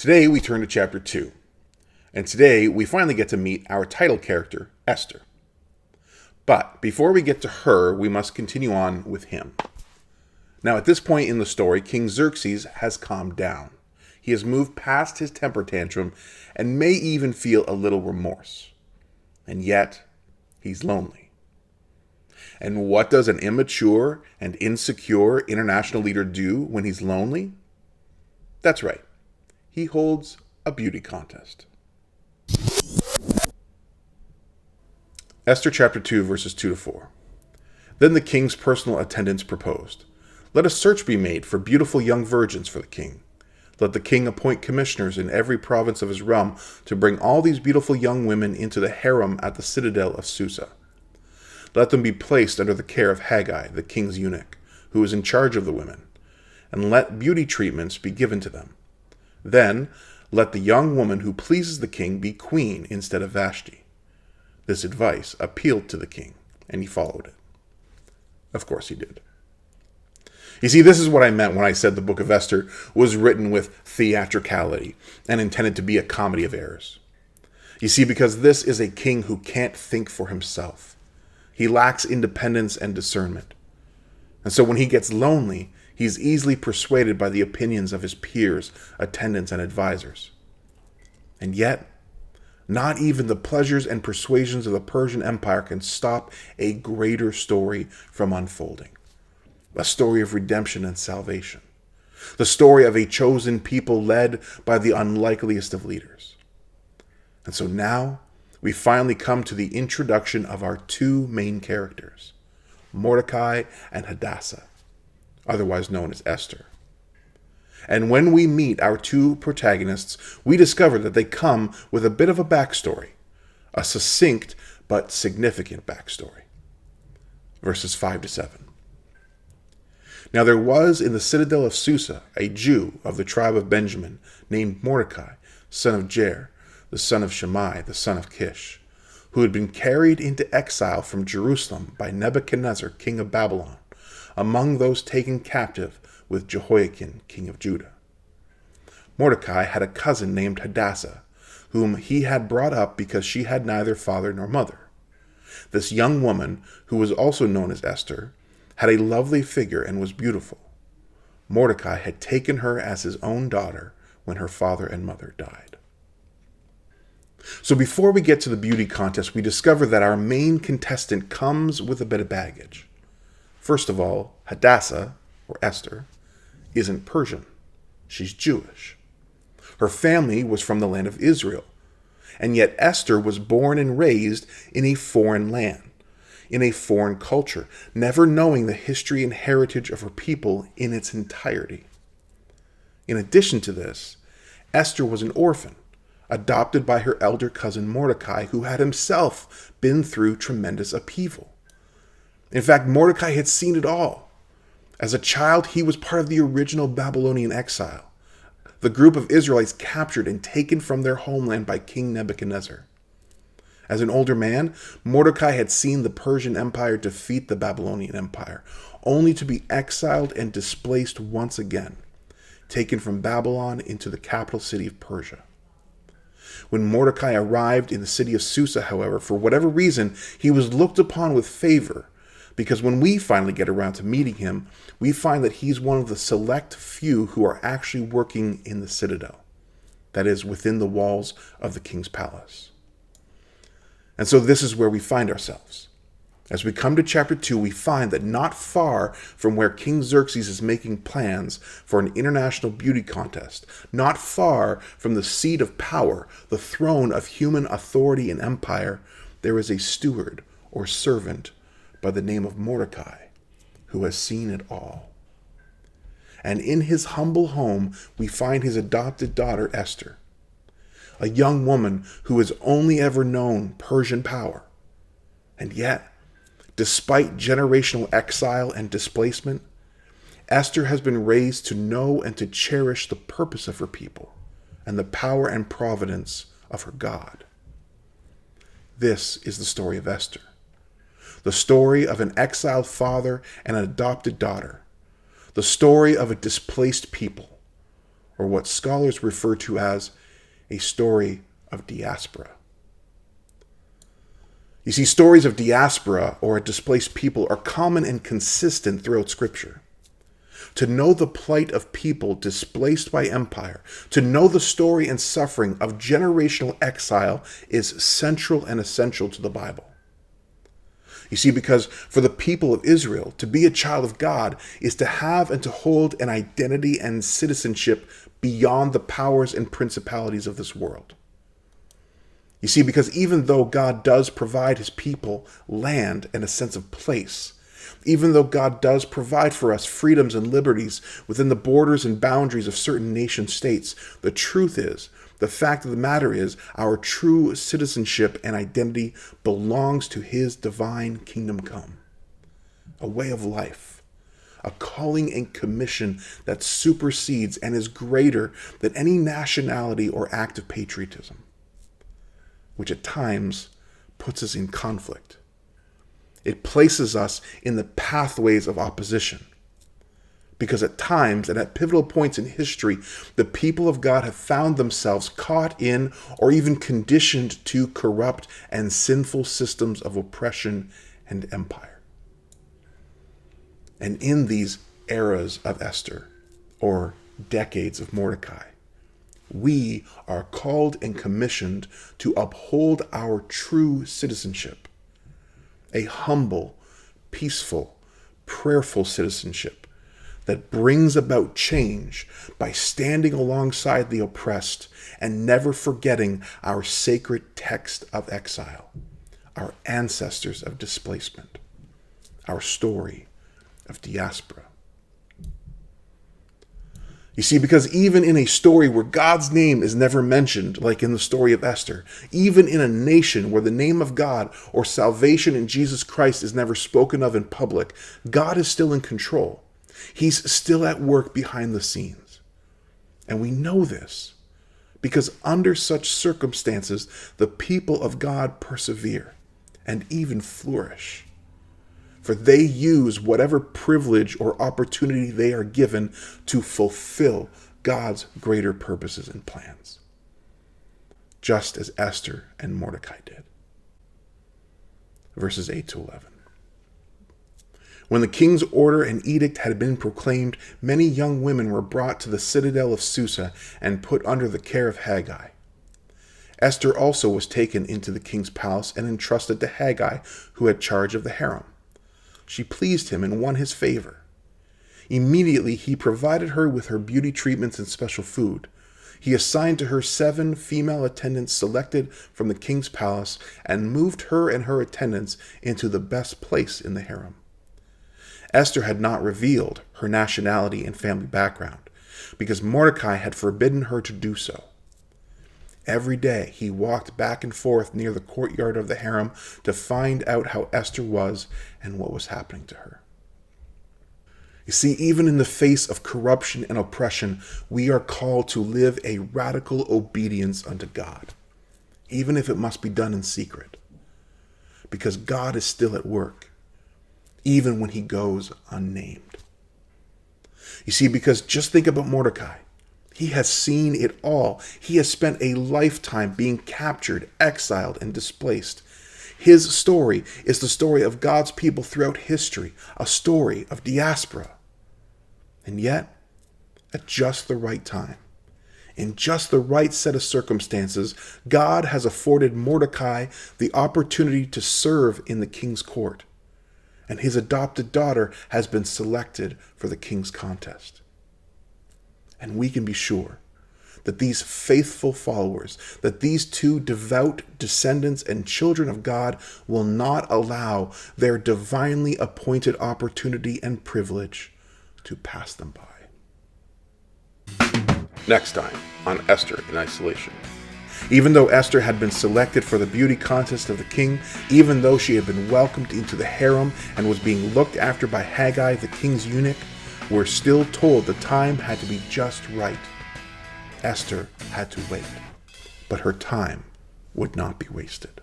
Today we turn to chapter 2, and today we finally get to meet our title character, Esther. But before we get to her, we must continue on with him. Now at this point in the story, King Xerxes has calmed down. He has moved past his temper tantrum and may even feel a little remorse. And yet, he's lonely. And what does an immature and insecure international leader do when he's lonely? That's right. He holds a beauty contest. Esther chapter 2, verses 2 to 4. Then the king's personal attendants proposed, "Let a search be made for beautiful young virgins for the king. Let the king appoint commissioners in every province of his realm to bring all these beautiful young women into the harem at the citadel of Susa. Let them be placed under the care of Haggai, the king's eunuch, who is in charge of the women, and let beauty treatments be given to them. Then let the young woman who pleases the king be queen instead of Vashti." This advice appealed to the king, and he followed it. Of course he did. You see, this is what I meant when I said the book of Esther was written with theatricality and intended to be a comedy of errors. You see, because this is a king who can't think for himself. He lacks independence and discernment. And so when he gets lonely, he's easily persuaded by the opinions of his peers, attendants, and advisors. And yet, not even the pleasures and persuasions of the Persian Empire can stop a greater story from unfolding. A story of redemption and salvation. The story of a chosen people led by the unlikeliest of leaders. And so now, we finally come to the introduction of our two main characters, Mordecai and Hadassah, otherwise known as Esther. And when we meet our two protagonists, we discover that they come with a bit of a backstory, a succinct but significant backstory. Verses 5 to 7. Now there was in the citadel of Susa a Jew of the tribe of Benjamin named Mordecai, son of Jair, the son of Shimei, the son of Kish, who had been carried into exile from Jerusalem by Nebuchadnezzar, king of Babylon, among those taken captive with Jehoiakim, king of Judah. Mordecai had a cousin named Hadassah, whom he had brought up because she had neither father nor mother. This young woman, who was also known as Esther, had a lovely figure and was beautiful. Mordecai had taken her as his own daughter when her father and mother died. So before we get to the beauty contest, we discover that our main contestant comes with a bit of baggage. First of all, Hadassah, or Esther, isn't Persian. She's Jewish. Her family was from the land of Israel, and yet Esther was born and raised in a foreign land, in a foreign culture, never knowing the history and heritage of her people in its entirety. In addition to this, Esther was an orphan, adopted by her elder cousin Mordecai, who had himself been through tremendous upheaval. In fact, Mordecai had seen it all. As a child, he was part of the original Babylonian exile, the group of Israelites captured and taken from their homeland by King Nebuchadnezzar. As an older man, Mordecai had seen the Persian Empire defeat the Babylonian Empire, only to be exiled and displaced once again, taken from Babylon into the capital city of Persia. When Mordecai arrived in the city of Susa, however, for whatever reason, he was looked upon with favor, because when we finally get around to meeting him, we find that he's one of the select few who are actually working in the citadel, that is, within the walls of the king's palace. And so this is where we find ourselves. As we come to chapter 2, we find that not far from where King Xerxes is making plans for an international beauty contest, not far from the seat of power, the throne of human authority and empire, there is a steward or servant by the name of Mordecai, who has seen it all. And in his humble home, we find his adopted daughter Esther, a young woman who has only ever known Persian power. And yet, despite generational exile and displacement, Esther has been raised to know and to cherish the purpose of her people and the power and providence of her God. This is the story of Esther, the story of an exiled father and an adopted daughter, the story of a displaced people, or what scholars refer to as a story of diaspora. You see, stories of diaspora or a displaced people are common and consistent throughout Scripture. To know the plight of people displaced by empire, to know the story and suffering of generational exile is central and essential to the Bible. You see, because for the people of Israel, to be a child of God is to have and to hold an identity and citizenship beyond the powers and principalities of this world. You see, because even though God does provide his people land and a sense of place, even though God does provide for us freedoms and liberties within the borders and boundaries of certain nation states, the truth is, the fact of the matter is, our true citizenship and identity belongs to his divine kingdom come. A way of life, a calling and commission that supersedes and is greater than any nationality or act of patriotism, which at times puts us in conflict. It places us in the pathways of opposition. Because at times and at pivotal points in history, the people of God have found themselves caught in or even conditioned to corrupt and sinful systems of oppression and empire. And in these eras of Esther, or decades of Mordecai, we are called and commissioned to uphold our true citizenship, a humble, peaceful, prayerful citizenship that brings about change by standing alongside the oppressed and never forgetting our sacred text of exile, our ancestors of displacement, our story of diaspora. You see, because even in a story where God's name is never mentioned, like in the story of Esther, even in a nation where the name of God or salvation in Jesus Christ is never spoken of in public, God is still in control. He's still at work behind the scenes. And we know this because under such circumstances, the people of God persevere and even flourish. For they use whatever privilege or opportunity they are given to fulfill God's greater purposes and plans, just as Esther and Mordecai did. Verses 8 to 11. When the king's order and edict had been proclaimed, many young women were brought to the citadel of Susa and put under the care of Haggai. Esther also was taken into the king's palace and entrusted to Haggai, who had charge of the harem. She pleased him and won his favor. Immediately he provided her with her beauty treatments and special food. He assigned to her 7 female attendants selected from the king's palace and moved her and her attendants into the best place in the harem. Esther had not revealed her nationality and family background because Mordecai had forbidden her to do so. Every day he walked back and forth near the courtyard of the harem to find out how Esther was and what was happening to her. You see, even in the face of corruption and oppression, we are called to live a radical obedience unto God, even if it must be done in secret, because God is still at work, even when he goes unnamed. You see, because just think about Mordecai. He has seen it all. He has spent a lifetime being captured, exiled, and displaced. His story is the story of God's people throughout history, a story of diaspora. And yet, at just the right time, in just the right set of circumstances, God has afforded Mordecai the opportunity to serve in the king's court. And his adopted daughter has been selected for the king's contest. And we can be sure that these faithful followers, that these 2 devout descendants and children of God will not allow their divinely appointed opportunity and privilege to pass them by. Next time on Esther in Isolation. Even though Esther had been selected for the beauty contest of the king, even though she had been welcomed into the harem and was being looked after by Haggai, the king's eunuch, we're still told the time had to be just right. Esther had to wait, but her time would not be wasted.